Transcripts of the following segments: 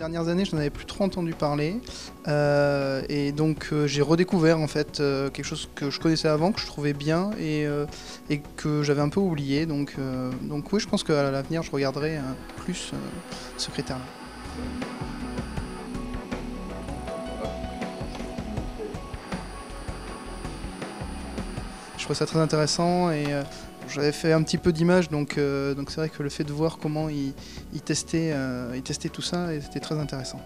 Dernières années, je n'en avais plus trop entendu parler et donc j'ai redécouvert en fait quelque chose que je connaissais avant, que je trouvais bien et que j'avais un peu oublié. Donc oui, je pense qu'à l'avenir, je regarderai plus ce critère-là. Je trouve ça très intéressant et j'avais fait un petit peu d'images, donc c'est vrai que le fait de voir comment ils testaient tout ça, c'était très intéressant.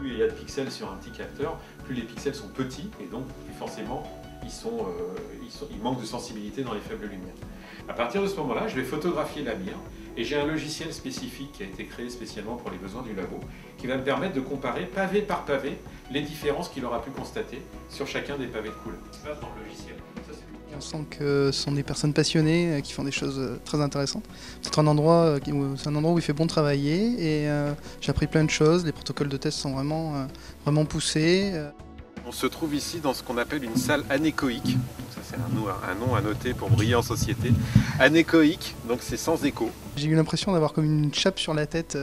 Plus il y a de pixels sur un petit capteur, plus les pixels sont petits et donc plus forcément ils manquent de sensibilité dans les faibles lumières. À partir de ce moment-là, je vais photographier la mire et j'ai un logiciel spécifique qui a été créé spécialement pour les besoins du labo qui va me permettre de comparer pavé par pavé les différences qu'il aura pu constater sur chacun des pavés de couleur. Ça, dans le logiciel. On sent que ce sont des personnes passionnées qui font des choses très intéressantes. C'est un endroit où il fait bon travailler et j'ai appris plein de choses. Les protocoles de test sont vraiment poussés. On se trouve ici dans ce qu'on appelle une salle anéchoïque. Ça, c'est un nom à noter pour briller en société. Anéchoïque, donc c'est sans écho. J'ai eu l'impression d'avoir comme une chape sur la tête.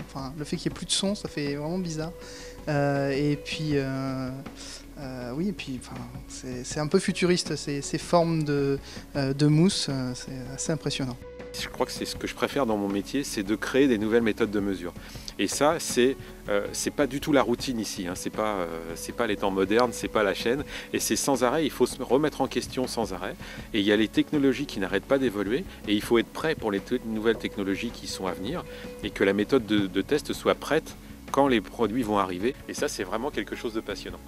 Enfin, le fait qu'il n'y ait plus de son, ça fait vraiment bizarre. Et puis, oui, et puis, enfin, c'est un peu futuriste, ces formes de mousse, c'est assez impressionnant. Je crois que c'est ce que je préfère dans mon métier, c'est de créer des nouvelles méthodes de mesure. Et ça, c'est pas du tout la routine ici, hein. C'est pas les temps modernes, c'est pas la chaîne, et c'est sans arrêt, il faut se remettre en question sans arrêt. Et il y a les technologies qui n'arrêtent pas d'évoluer, et il faut être prêt pour les nouvelles technologies qui sont à venir, et que la méthode de test soit prête quand les produits vont arriver. Et ça, c'est vraiment quelque chose de passionnant.